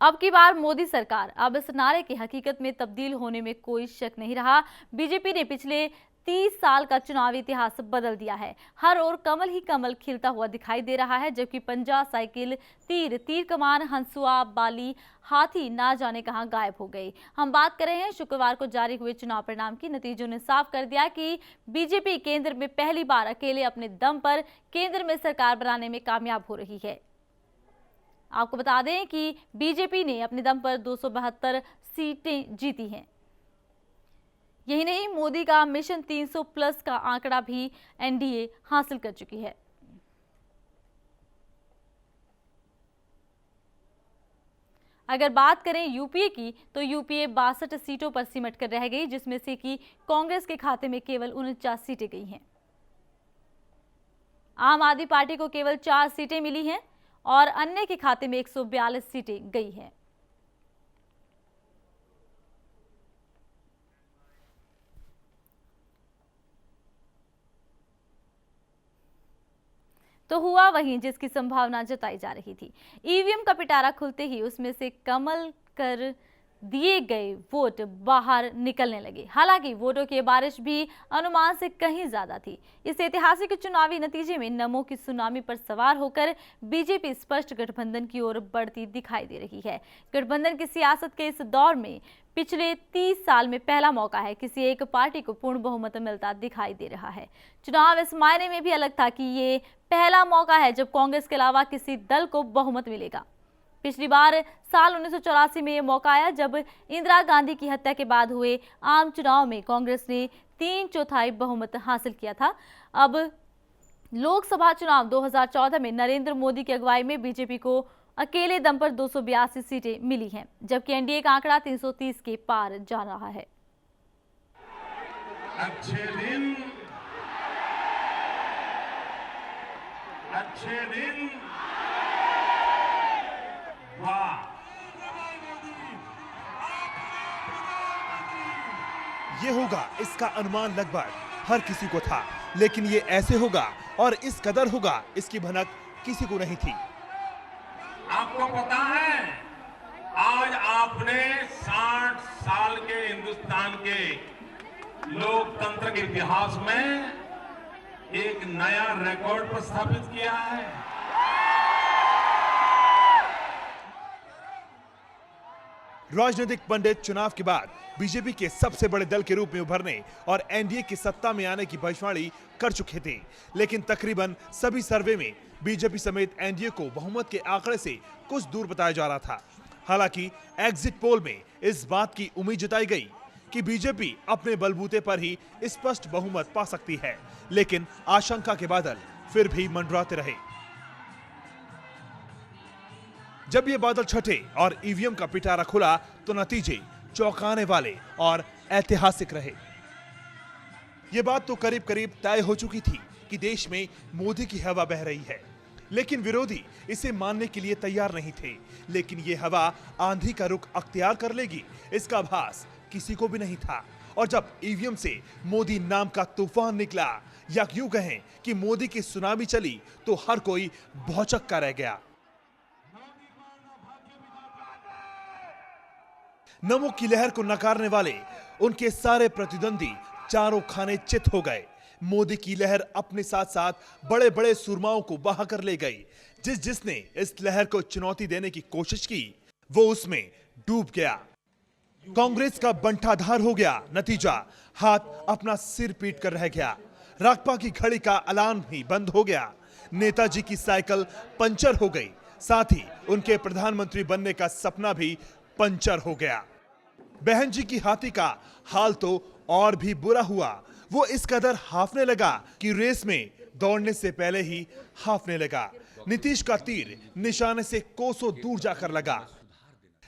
अब की बार मोदी सरकार, अब इस नारे की हकीकत में तब्दील होने में कोई शक नहीं रहा। बीजेपी ने पिछले 30 साल का चुनावी इतिहास बदल दिया है। हर ओर कमल ही कमल खिलता हुआ दिखाई दे रहा है, जबकि पंजा, साइकिल, तीर, तीर कमान, हंसुआ, बाली, हाथी ना जाने कहां गायब हो गई। हम बात कर रहे हैं शुक्रवार को जारी हुए चुनाव परिणाम की। नतीजों ने साफ कर दिया कि बीजेपी केंद्र में पहली बार अकेले अपने दम पर केंद्र में सरकार बनाने में कामयाब हो रही है। आपको बता दें कि बीजेपी ने अपने दम पर 272 सीटें जीती हैं। यही नहीं, मोदी का मिशन 300 प्लस का आंकड़ा भी एनडीए हासिल कर चुकी है। अगर बात करें यूपीए की, तो यूपीए 62 सीटों पर सिमट कर रह गई, जिसमें से कि कांग्रेस के खाते में केवल 49 सीटें गई हैं। आम आदमी पार्टी को केवल 4 सीटें मिली हैं और अन्य के खाते में 142 सीटें गई हैं। तो हुआ वहीं जिसकी संभावना जताई जा रही थी। ईवीएम का पिटारा खुलते ही उसमें से कमल कर दिए गए वोट बाहर निकलने लगे। हालांकि वोटों की बारिश भी अनुमान से कहीं ज्यादा थी। इस ऐतिहासिक चुनावी नतीजे में नमो की सुनामी पर सवार होकर बीजेपी स्पष्ट गठबंधन की ओर बढ़ती दिखाई दे रही है। गठबंधन की सियासत के इस दौर में पिछले 30 साल में पहला मौका है किसी एक पार्टी को पूर्ण बहुमत मिलता दिखाई दे रहा है। चुनाव इस मायने में भी अलग था कि ये पहला मौका है जब कांग्रेस के अलावा किसी दल को बहुमत मिलेगा। पिछली बार साल 1984 में यह मौका आया, जब इंदिरा गांधी की हत्या के बाद हुए आम चुनाव में कांग्रेस ने 3/4 बहुमत हासिल किया था। अब लोकसभा चुनाव 2014 में नरेंद्र मोदी की अगुवाई में बीजेपी को अकेले दम पर 282 सीटें मिली हैं, जबकि एनडीए का आंकड़ा 330 के पार जा रहा है। अच्छे दिन वाह। ये होगा, इसका अनुमान लगभग हर किसी को था, लेकिन ये ऐसे होगा और इस कदर होगा, इसकी भनक किसी को नहीं थी। आपको पता है, आज आपने 60 साल के हिंदुस्तान के लोकतंत्र के इतिहास में एक नया रिकॉर्ड स्थापित किया है। राजनीतिक पंडित चुनाव के बाद बीजेपी के सबसे बड़े दल के रूप में उभरने और एनडीए की सत्ता में आने की भविष्यवाणी कर चुके थे, लेकिन तकरीबन सभी सर्वे में बीजेपी समेत एनडीए को बहुमत के आंकड़े से कुछ दूर बताया जा रहा था। हालांकि एग्जिट पोल में इस बात की उम्मीद जताई गई कि बीजेपी अपने बलबूते पर ही स्पष्ट बहुमत पा सकती है, लेकिन आशंका के बादल फिर भी मंडराते रहे। जब ये बादल छटे और ईवीएम का पिटारा खुला, तो नतीजे चौंकाने वाले और ऐतिहासिक रहे। ये बात तो करीब करीब तय हो चुकी थी कि देश में मोदी की हवा बह रही है, लेकिन विरोधी इसे मानने के लिए तैयार नहीं थे। लेकिन ये हवा आंधी का रुख अख्तियार कर लेगी, इसका आभास किसी को भी नहीं था। और जब ईवीएम से मोदी नाम का तूफान निकला, या यूं कहें कि मोदी की सुनामी चली, तो हर कोई भौचक्का रह गया। नमो की लहर को नकारने वाले उनके सारे प्रतिद्वंदी चारों खाने चित हो गए। मोदी की लहर अपने साथ साथ बड़े बड़े सुरमाओं को बहा कर ले गई। जिसने इस लहर को चुनौती देने की कोशिश की, वो उसमें डूब गया। कांग्रेस का बंटाधार हो गया। नतीजा, हाथ अपना सिर पीट कर रह गया। राकपा की घड़ी का अलार्म भी बंद हो गया। नेताजी की साइकिल पंचर हो गई, साथ ही उनके प्रधानमंत्री बनने का सपना भी पंचर हो गया। बहन जी की हाथी का हाल तो और भी बुरा हुआ। वो इस कदर हाफने लगा कि रेस में दौड़ने से पहले ही हाफने लगा। नीतीश का तीर निशाने से कोसों दूर जाकर लगा।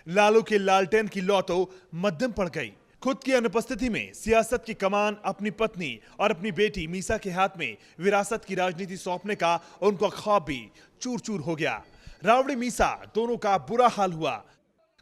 लालू के लालटेन की लौ तो मध्यम पड़ गई। खुद की अनुपस्थिति में सियासत की कमान अपनी पत्नी और अपनी बेटी मीसा के हाथ में विरासत की राजनीति सौंपने का उनका ख्वाब भी चूर चूर हो गया। रावड़ी मीसा दोनों का बुरा हाल हुआ।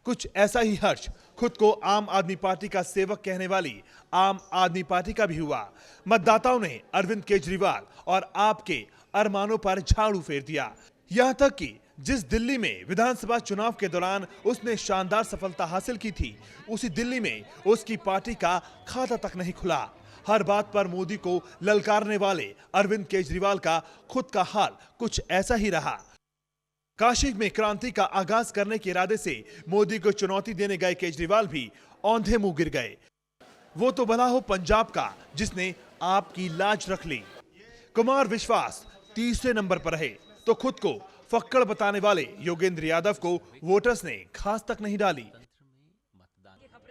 कुछ ऐसा ही हर्ष खुद को आम आदमी पार्टी का सेवक कहने वाली आम आदमी पार्टी का भी हुआ। मतदाताओं ने अरविंद केजरीवाल और आपके अरमानों पर झाड़ू फेर दिया। यहां तक कि जिस दिल्ली में विधानसभा चुनाव के दौरान उसने शानदार सफलता हासिल की थी, उसी दिल्ली में उसकी पार्टी का खाता तक नहीं खुला। हर बात पर मोदी को ललकारने वाले अरविंद केजरीवाल का खुद का हाल कुछ ऐसा ही रहा। काशी में क्रांति का आगाज करने के इरादे से मोदी को चुनौती देने गए केजरीवाल भी औंधे मुंह गिर गए। वो तो भला हो पंजाब का, जिसने आपकी लाज रख ली। कुमार विश्वास तीसरे नंबर पर रहे तो खुद को फक्कड़ बताने वाले योगेंद्र यादव को वोटर्स ने घास तक नहीं डाली।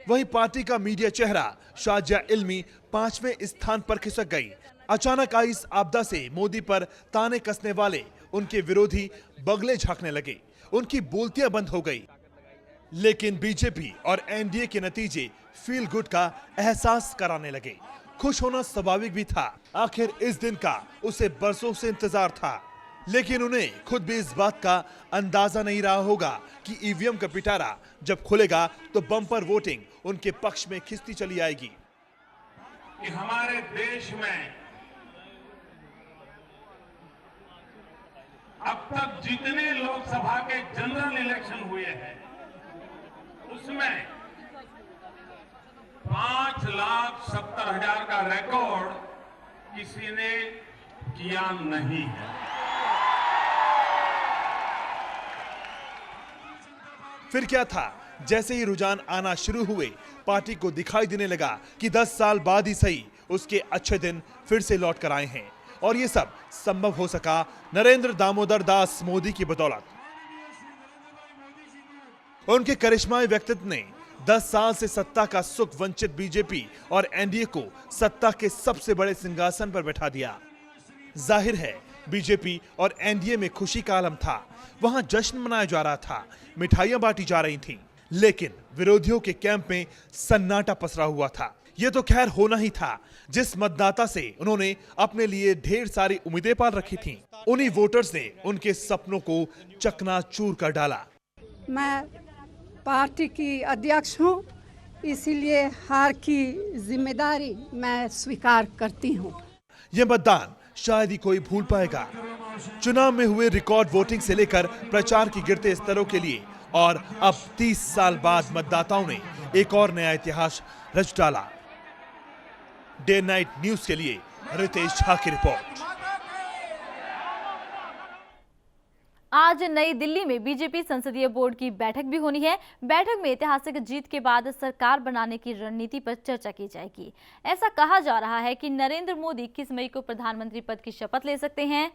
वहीं पार्टी का मीडिया चेहरा शाजिया इल्मी 5वें स्थान पर खिसक गई। अचानक आई इस आपदा से मोदी पर ताने कसने वाले उनके विरोधी बगले झांकने लगे, उनकी बोलतियां बंद हो गई। लेकिन बीजेपी और एनडीए के नतीजे फील गुड का एहसास कराने लगे। खुश होना स्वाभाविक भी था, आखिर इस दिन का उसे बरसों से इंतजार था। लेकिन उन्हें खुद भी इस बात का अंदाजा नहीं रहा होगा कि ईवीएम का पिटारा जब खुलेगा तो बम्पर वोटिंग उनके पक्ष में खिंचती चली आएगी। कि हमारे देश में अब तक जितने लोकसभा के जनरल इलेक्शन हुए हैं उसमें 5,70,000 का रिकॉर्ड किसी ने किया नहीं है। फिर क्या था, जैसे ही रुझान आना शुरू हुए, पार्टी को दिखाई देने लगा कि 10 साल बाद ही सही उसके अच्छे दिन फिर से लौट कर आए हैं। और ये सब संभव हो सका नरेंद्र दामोदर दास मोदी की बदौलत। उनके करिश्माई व्यक्तित्व ने 10 साल से सत्ता का सुख वंचित बीजेपी और एनडीए को सत्ता के सबसे बड़े सिंहासन पर बैठा दिया। जाहिर है बीजेपी और एनडीए में खुशी का आलम था, वहां जश्न मनाया जा रहा था, मिठाइयां बांटी जा रही थीं। लेकिन विरोधियों के कैंप में सन्नाटा पसरा हुआ था। यह तो खैर होना ही था, जिस मतदाता से उन्होंने अपने लिए ढेर सारी उम्मीदें पाल रखी थीं, उन्हीं वोटर्स ने उनके सपनों को चकनाचूर कर डाला। मैं पार्टी की अध्यक्ष हूं, इसीलिए हार की जिम्मेदारी मैं स्वीकार करती हूं। यह मतदान शायद ही कोई भूल पाएगा। चुनाव में हुए रिकॉर्ड वोटिंग से लेकर प्रचार की गिरते स्तरों के लिए और अब 30 साल बाद मतदाताओं ने एक और नया इतिहास रच डाला। डे नाइट न्यूज के लिए रितेश झा की रिपोर्ट। आज नई दिल्ली में बीजेपी संसदीय बोर्ड की बैठक भी होनी है। बैठक में ऐतिहासिक जीत के बाद सरकार बनाने की रणनीति पर चर्चा की जाएगी। ऐसा कहा जा रहा है कि नरेंद्र मोदी 21 मई को प्रधानमंत्री पद की शपथ ले सकते हैं।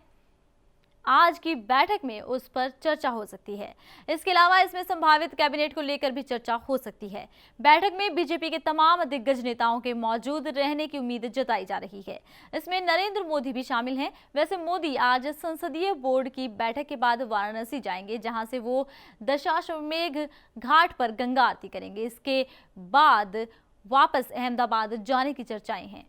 आज की बैठक में उस पर चर्चा हो सकती है। इसके अलावा इसमें संभावित कैबिनेट को लेकर भी चर्चा हो सकती है। बैठक में बीजेपी के तमाम दिग्गज नेताओं के मौजूद रहने की उम्मीद जताई जा रही है। इसमें नरेंद्र मोदी भी शामिल हैं। वैसे मोदी आज संसदीय बोर्ड की बैठक के बाद वाराणसी जाएंगे, जहां से वो दशाश्वमेध घाट पर गंगा आरती करेंगे। इसके बाद वापस अहमदाबाद जाने की चर्चाएं हैं।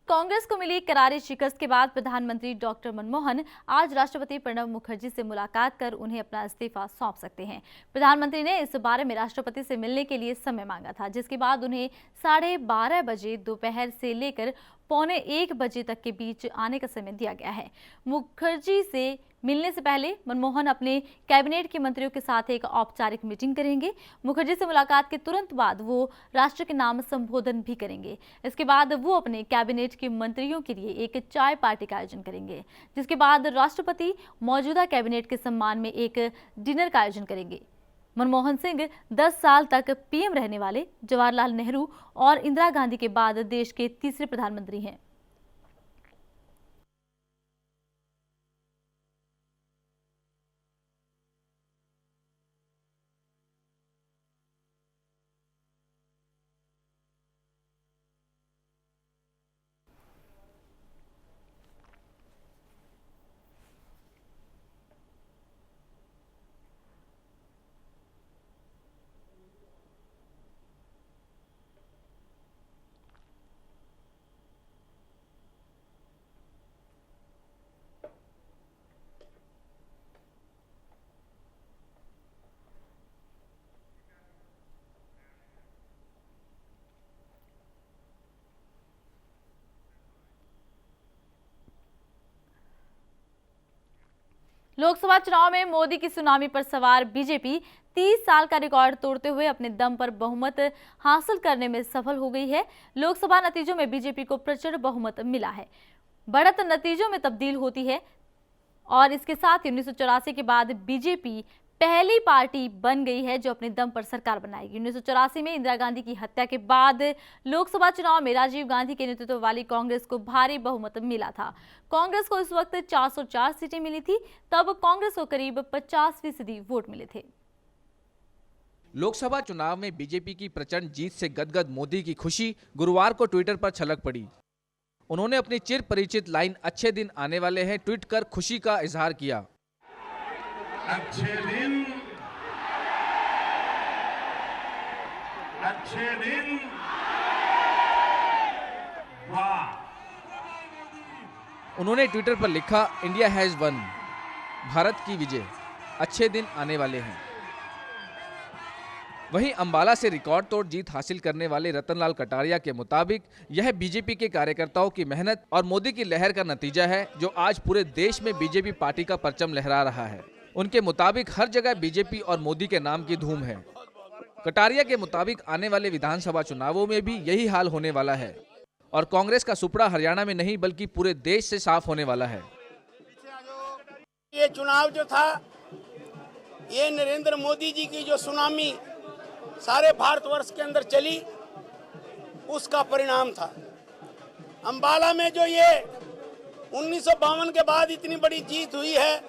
कांग्रेस को मिली करारी शिकस्त के बाद प्रधानमंत्री डॉक्टर मनमोहन आज राष्ट्रपति प्रणब मुखर्जी से मुलाकात कर उन्हें अपना इस्तीफा सौंप सकते हैं। प्रधानमंत्री ने इस बारे में राष्ट्रपति से मिलने के लिए समय मांगा था, जिसके बाद उन्हें 12:30 बजे दोपहर से लेकर 12:45 बजे तक के बीच आने का समय दिया गया है। मुखर्जी से मिलने से पहले मनमोहन अपने कैबिनेट के मंत्रियों के साथ एक औपचारिक मीटिंग करेंगे। मुखर्जी से मुलाकात के तुरंत बाद वो राष्ट्र के नाम संबोधन भी करेंगे। इसके बाद वो अपने कैबिनेट के मंत्रियों के लिए एक चाय पार्टी का आयोजन करेंगे, जिसके बाद राष्ट्रपति मौजूदा कैबिनेट के सम्मान में एक डिनर का आयोजन करेंगे। मनमोहन सिंह 10 साल तक पीएम रहने वाले जवाहरलाल नेहरू और इंदिरा गांधी के बाद देश के तीसरे प्रधानमंत्री हैं। लोकसभा चुनाव में मोदी की सुनामी पर सवार बीजेपी 30 साल का रिकॉर्ड तोड़ते हुए अपने दम पर बहुमत हासिल करने में सफल हो गई है। लोकसभा नतीजों में बीजेपी को प्रचंड बहुमत मिला है। बढ़त नतीजों में तब्दील होती है और इसके साथ ही 1984 के बाद बीजेपी पहली पार्टी बन गई है जो अपने दम पर सरकार बनाएगी। 1984 में इंदिरा गांधी की हत्या के बाद लोकसभा चुनाव में राजीव गांधी के नेतृत्व वाली कांग्रेस को भारी बहुमत मिला था। कांग्रेस को इस वक्त 404 सीटें मिली थी। तब कांग्रेस को करीब 50% वोट मिले थे। लोकसभा चुनाव में बीजेपी की प्रचंड जीत से गदगद मोदी की खुशी गुरुवार को ट्विटर पर छलक पड़ी। उन्होंने अपनी चिर परिचित लाइन "अच्छे दिन आने वाले हैं" ट्वीट कर खुशी का इजहार किया। अच्छे दिन वाह। उन्होंने ट्विटर पर लिखा, "इंडिया हैज वन", भारत की विजय, अच्छे दिन आने वाले हैं। वहीं अंबाला से रिकॉर्ड तोड़ जीत हासिल करने वाले रतनलाल कटारिया के मुताबिक यह बीजेपी के कार्यकर्ताओं की मेहनत और मोदी की लहर का नतीजा है जो आज पूरे देश में बीजेपी पार्टी का परचम लहरा रहा है। उनके मुताबिक हर जगह बीजेपी और मोदी के नाम की धूम है। कटारिया के मुताबिक आने वाले विधानसभा चुनावों में भी यही हाल होने वाला है और कांग्रेस का सुपड़ा हरियाणा में नहीं बल्कि पूरे देश से साफ होने वाला है। ये चुनाव जो था, ये नरेंद्र मोदी जी की जो सुनामी सारे भारतवर्ष के अंदर चली, उसका परिणाम था। अंबाला में जो ये 1952 के बाद इतनी बड़ी जीत हुई है,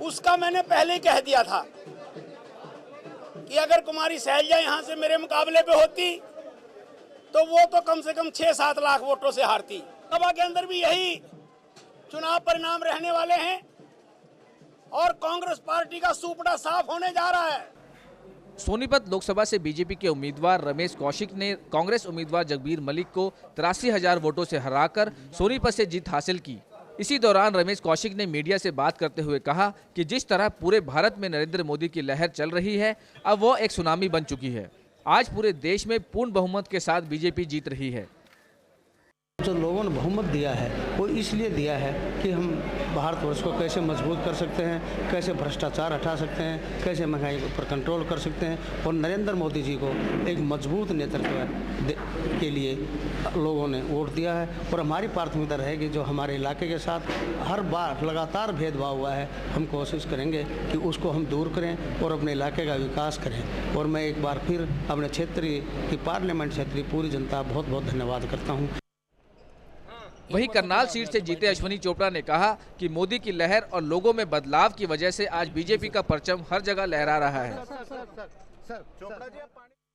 उसका मैंने पहले ही कह दिया था कि अगर कुमारी सैलजा यहाँ से मेरे मुकाबले पे होती तो वो तो कम से कम 6-7 लाख वोटों से हारती। सभा के अंदर भी यही चुनाव परिणाम रहने वाले हैं और कांग्रेस पार्टी का सुपड़ा साफ होने जा रहा है। सोनीपत लोकसभा से बीजेपी के उम्मीदवार रमेश कौशिक ने कांग्रेस उम्मीदवार जगबीर मलिक को 83,000 वोटों से हराकर सोनीपत से जीत हासिल की। इसी दौरान रमेश कौशिक ने मीडिया से बात करते हुए कहा कि जिस तरह पूरे भारत में नरेंद्र मोदी की लहर चल रही है, अब वो एक सुनामी बन चुकी है। आज पूरे देश में पूर्ण बहुमत के साथ बीजेपी जीत रही है। जो लोगों ने बहुमत दिया है वो इसलिए दिया है कि हम भारतवर्ष को कैसे मजबूत कर सकते हैं, कैसे भ्रष्टाचार हटा सकते हैं, कैसे महंगाई पर कंट्रोल कर सकते हैं और नरेंद्र मोदी जी को एक मजबूत नेतृत्व के लिए लोगों ने वोट दिया है। और हमारी प्राथमिकता रहेगी जो हमारे इलाके के साथ हर बार लगातार भेदभाव हुआ है, हम कोशिश करेंगे कि उसको हम दूर करें और अपने इलाके का विकास करें। और मैं एक बार फिर अपने क्षेत्रीय की पार्लियामेंट क्षेत्रीय पूरी जनता बहुत बहुत धन्यवाद करता हूँ। वहीं करनाल सीट से जीते अश्विनी चोपड़ा ने कहा कि मोदी की लहर और लोगों में बदलाव की वजह से आज बीजेपी का परचम हर जगह लहरा रहा है।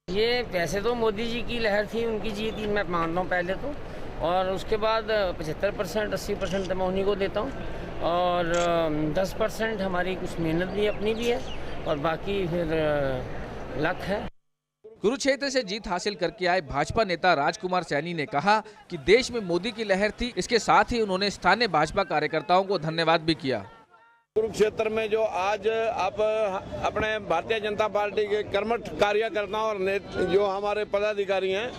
ये वैसे तो मोदी जी की लहर थी, उनकी जीत मैं मानता हूँ पहले तो, और उसके बाद 75% 80% मैं उन्हीं को देता हूँ और 10% हमारी कुछ मेहनत भी अपनी भी है और बाकी फिर लक है। कुरुक्षेत्र से जीत हासिल करके आए भाजपा नेता राजकुमार सैनी ने कहा कि देश में मोदी की लहर थी। इसके साथ ही उन्होंने स्थानीय भाजपा कार्यकर्ताओं को धन्यवाद भी किया। कुरुक्षेत्र में जो आज आप अपने भारतीय जनता पार्टी के कर्मठ कार्यकर्ताओं और जो हमारे पदाधिकारी हैं,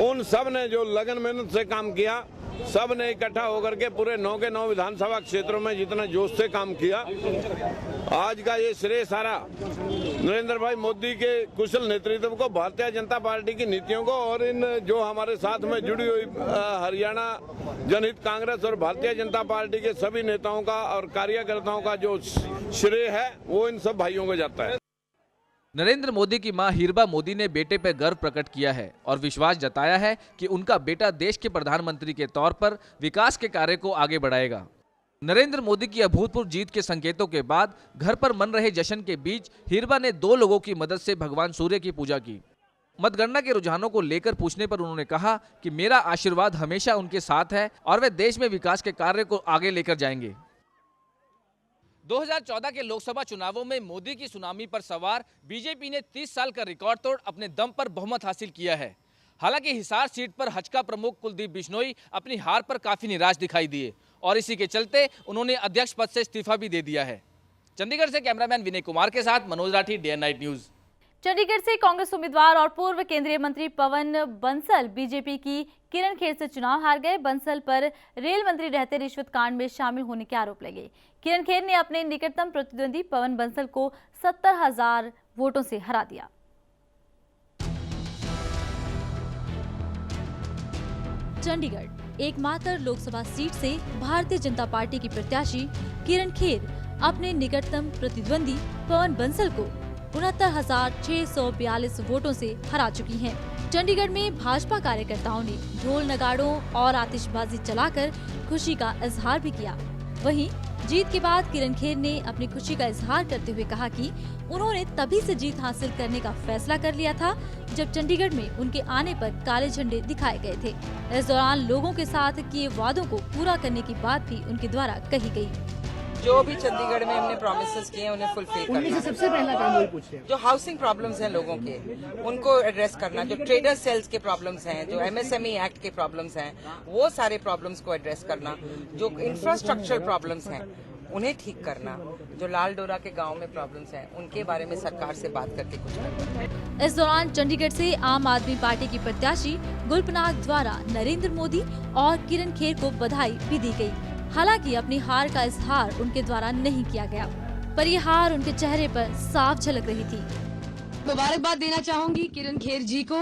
उन सब ने जो लगन मेहनत से काम किया, सब ने इकट्ठा होकर के पूरे 9 के 9 विधानसभा क्षेत्रों में जितना जोश से काम किया, आज का ये श्रेय सारा नरेंद्र भाई मोदी के कुशल नेतृत्व को, भारतीय जनता पार्टी की नीतियों को और इन जो हमारे साथ में जुड़ी हुई हरियाणा जनहित कांग्रेस और भारतीय जनता पार्टी के सभी नेताओं का और कार्यकर्ताओं का जो श्रेय है वो इन सब भाइयों को जाता है। नरेंद्र मोदी की मां हीरबा मोदी ने बेटे पर गर्व प्रकट किया है और विश्वास जताया है कि उनका बेटा देश के प्रधानमंत्री के तौर पर विकास के कार्य को आगे बढ़ाएगा। नरेंद्र मोदी की अभूतपूर्व जीत के संकेतों के बाद घर पर मन रहे जश्न के बीच हीरबा ने 2 लोगों की मदद से भगवान सूर्य की पूजा की। मतगणना के रुझानों को लेकर पूछने पर उन्होंने कहा कि मेरा आशीर्वाद हमेशा उनके साथ है और वे देश में विकास के कार्य को आगे लेकर जाएंगे। 2014 के लोकसभा चुनावों में मोदी की सुनामी पर सवार बीजेपी ने 30 साल का रिकॉर्ड तोड़ अपने दम पर बहुमत हासिल किया है। हालांकि हिसार सीट पर हजका प्रमुख कुलदीप बिश्नोई अपनी हार पर काफी निराश दिखाई दिए और इसी के चलते उन्होंने अध्यक्ष पद से इस्तीफा भी दे दिया है। चंडीगढ़ से कैमरामैन विनय कुमार के साथ Manoj Rathi, day night news. Chandigarh से कांग्रेस उम्मीदवार और पूर्व केंद्रीय मंत्री पवन बंसल बीजेपी की किरण खेर से चुनाव हार गए। बंसल पर रेल मंत्री रहते रिश्वत कांड में शामिल होने के आरोप लगे। किरण खेर ने अपने निकटतम प्रतिद्वंदी पवन बंसल को 70,000 वोटों से हरा दिया। चंडीगढ़ एकमात्र लोकसभा सीट से भारतीय जनता पार्टी की प्रत्याशी किरण खेर अपने निकटतम प्रतिद्वंदी पवन बंसल को 69,642 वोटों से हरा चुकी हैं। चंडीगढ़ में भाजपा कार्यकर्ताओं ने ढोल नगाड़ों और आतिशबाजी चलाकर खुशी का इजहार भी किया। वहीं जीत के बाद किरण खेर ने अपनी खुशी का इजहार करते हुए कहा कि उन्होंने तभी से जीत हासिल करने का फैसला कर लिया था जब चंडीगढ़ में उनके आने पर काले झंडे दिखाए गए थे। इस दौरान लोगों के साथ किए वादों को पूरा करने की बात भी उनके द्वारा कही गई। जो भी चंडीगढ़ में हमने प्रॉमिसेस किए हैं उन्हें फुलफिल करना। उनमें से सबसे पहला काम वही पूछते हैं। जो हाउसिंग प्रॉब्लम्स हैं लोगों के, उनको एड्रेस करना। जो ट्रेडर सेल्स के प्रॉब्लम्स हैं, जो एमएसएमई एक्ट के प्रॉब्लम्स हैं, वो सारे प्रॉब्लम्स को एड्रेस करना। जो इंफ्रास्ट्रक्चर प्रॉब्लम्स हैं उन्हें ठीक करना। जो लाल डोरा के गांव में प्रॉब्लम्स हैं उनके बारे में सरकार से बात करके कुछ करना। इस दौरान चंडीगढ़ से आम आदमी पार्टी की प्रत्याशी गुलपनाग द्वारा नरेंद्र मोदी और किरण खेर को बधाई भी दी गई। हालांकि अपनी हार का इजहार उनके द्वारा नहीं किया गया, पर यह हार उनके चेहरे पर साफ झलक रही थी। मुबारकबाद देना चाहूंगी किरण खेर जी को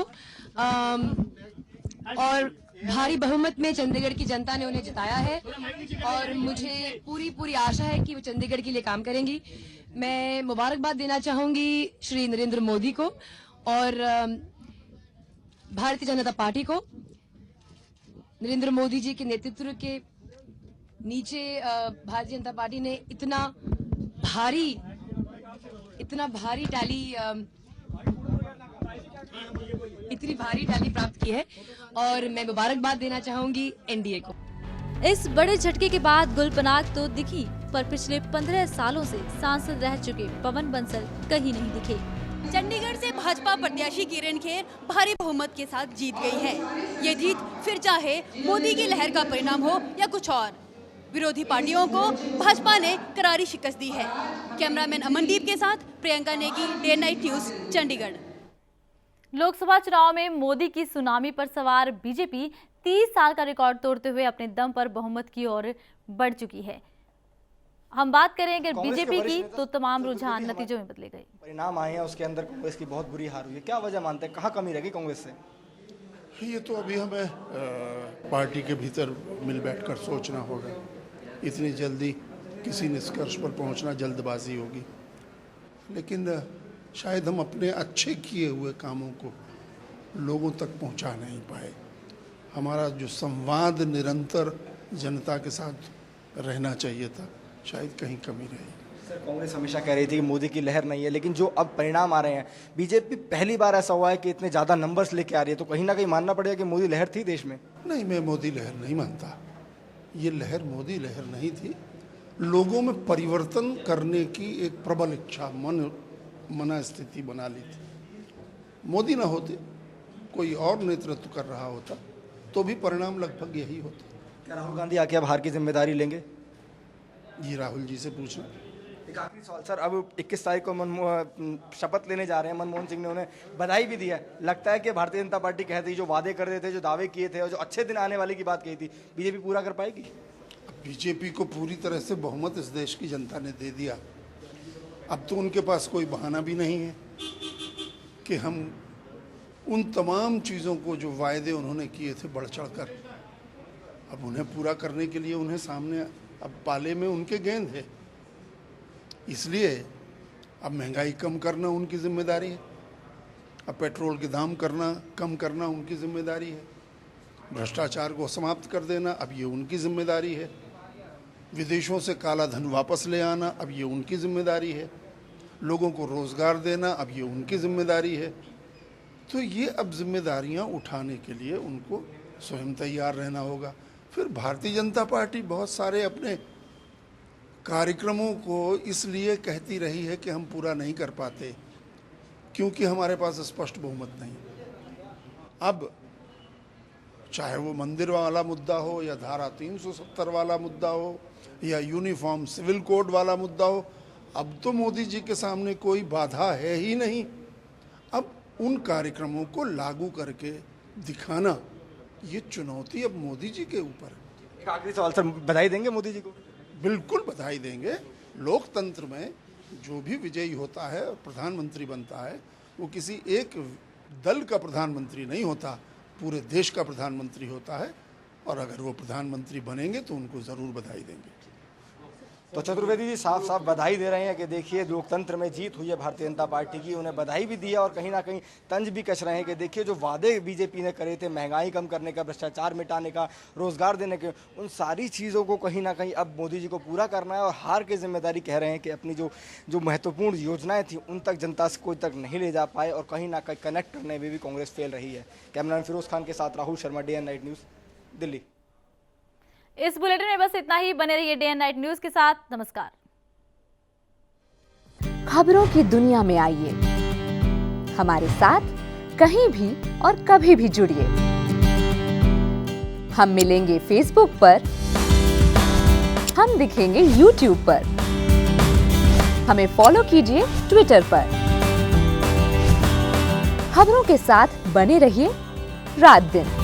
और भारी बहुमत में चंडीगढ़ की जनता ने उन्हें जिताया है और मुझे पूरी आशा है कि वो चंडीगढ़ के लिए काम करेंगी। मैं मुबारकबाद देना चाहूंगी श्री नरेंद्र मोदी को और भारतीय जनता पार्टी को। नरेंद्र मोदी जी के नेतृत्व के नीचे भारतीय जनता पार्टी ने इतना भारी टैली प्राप्त की है और मैं मुबारकबाद देना चाहूंगी एनडीए को। इस बड़े झटके के बाद गुलपनाग तो दिखी, पर पिछले 15 सालों से सांसद रह चुके पवन बंसल कहीं नहीं दिखे। चंडीगढ़ से भाजपा प्रत्याशी किरण खेर भारी बहुमत के साथ जीत गई है। ये जीत फिर चाहे मोदी की लहर का परिणाम हो या कुछ और, विरोधी पार्टियों को भाजपा ने करारी शिकस्त दी है। कैमरामैन अमनदीप के साथ Priyanka Negi, day night news, Chandigarh. Lok Sabha चुनाव में मोदी की सुनामी पर सवार बीजेपी 30 साल का रिकॉर्ड तोड़ते हुए अपने दम पर बहुमत की ओर बढ़ चुकी है। हम बात करें अगर बीजेपी की तो तमाम रुझान नतीजों में बदले गए। परिणाम आए हैं, उसके अंदर कांग्रेस की बहुत बुरी हार हुई है। क्या वजह मानते हैं, कहाँ कमी रह गई कांग्रेस से? ये तो अभी हमें पार्टी के भीतर मिल बैठकर सोचना होगा। इतनी जल्दी किसी निष्कर्ष पर पहुंचना जल्दबाजी होगी, लेकिन शायद हम अपने अच्छे किए हुए कामों को लोगों तक पहुंचा नहीं पाए। हमारा जो संवाद निरंतर जनता के साथ रहना चाहिए था, शायद कहीं कमी रही। सर, कांग्रेस हमेशा कह रही थी कि मोदी की लहर नहीं है, लेकिन जो अब परिणाम आ रहे हैं, बीजेपी पहली बार ऐसा हुआ है कि इतने ज़्यादा नंबर्स लेके आ रही है, तो कहीं ना कहीं मानना पड़ेगा कि मोदी लहर थी देश में। नहीं, मैं मोदी लहर नहीं मानता। ये लहर मोदी लहर नहीं थी। लोगों में परिवर्तन करने की एक प्रबल इच्छा, मना स्थिति बना ली थी। मोदी ना होते, कोई और नेतृत्व कर रहा होता तो भी परिणाम लगभग यही होता। क्या राहुल गांधी आके अब हार की जिम्मेदारी लेंगे? ये राहुल जी से पूछना। एक आखिरी सवाल सर, अब 21 तारीख को शपथ लेने जा रहे हैं। मनमोहन सिंह ने उन्हें बधाई भी दी है। लगता है कि भारतीय जनता पार्टी कहती है जो वादे कर रहे थे, जो दावे किए थे और जो अच्छे दिन आने वाले की बात कही थी, बीजेपी पूरा कर पाएगी? बीजेपी को पूरी तरह से बहुमत इस देश की जनता ने दे दिया। अब तो उनके पास कोई बहाना भी नहीं है कि हम उन तमाम चीज़ों को जो वायदे उन्होंने किए थे बढ़ चढ़ कर, अब उन्हें पूरा करने के लिए उन्हें सामने अब पाले में उनके गेंद है। इसलिए अब महंगाई कम करना उनकी जिम्मेदारी है, अब पेट्रोल के दाम कम करना उनकी जिम्मेदारी है, भ्रष्टाचार को समाप्त कर देना अब ये उनकी जिम्मेदारी है, विदेशों से काला धन वापस ले आना अब ये उनकी जिम्मेदारी है, लोगों को रोजगार देना अब ये उनकी जिम्मेदारी है। तो ये अब जिम्मेदारियां उठाने के लिए उनको स्वयं तैयार रहना होगा। फिर भारतीय जनता पार्टी बहुत सारे अपने कार्यक्रमों को इसलिए कहती रही है कि हम पूरा नहीं कर पाते क्योंकि हमारे पास स्पष्ट बहुमत नहीं। अब चाहे वो मंदिर वाला मुद्दा हो या धारा 370 वाला मुद्दा हो या यूनिफॉर्म सिविल कोड वाला मुद्दा हो, अब तो मोदी जी के सामने कोई बाधा है ही नहीं। उन कार्यक्रमों को लागू करके दिखाना, ये चुनौती अब मोदी जी के ऊपर है। एक आखिरी सवाल सर, बधाई देंगे मोदी जी को? बिल्कुल बधाई देंगे। लोकतंत्र में जो भी विजयी होता है और प्रधानमंत्री बनता है, वो किसी एक दल का प्रधानमंत्री नहीं होता, पूरे देश का प्रधानमंत्री होता है। और अगर वो प्रधानमंत्री बनेंगे तो उनको ज़रूर बधाई देंगे। तो चतुर्वेदी जी साफ साफ बधाई दे रहे हैं कि देखिए लोकतंत्र में जीत हुई है भारतीय जनता पार्टी की। उन्हें बधाई भी दी है और कहीं ना कहीं तंज भी कस रहे हैं कि देखिए जो वादे बीजेपी ने करे थे, महंगाई कम करने का, भ्रष्टाचार मिटाने का, रोजगार देने के, उन सारी चीज़ों को कहीं ना कहीं अब मोदी जी को पूरा करना है। और हार की जिम्मेदारी कह रहे हैं कि अपनी जो महत्वपूर्ण योजनाएं थी उन तक जनता से कोई तक नहीं ले जा पाए और कहीं ना कहीं कनेक्ट करने में भी कांग्रेस फेल रही है। कैमरामैन फिरोज खान के साथ Rahul Sharma, day and night news, Delhi. इस बुलेटिन में बस इतना ही। बने रहिए डे एंड नाइट न्यूज के साथ। नमस्कार। खबरों की दुनिया में आइए, हमारे साथ कहीं भी और कभी भी जुड़िए। हम मिलेंगे फेसबुक पर, हम दिखेंगे यूट्यूब पर, हमें फॉलो कीजिए ट्विटर पर। खबरों के साथ बने रहिए रात दिन।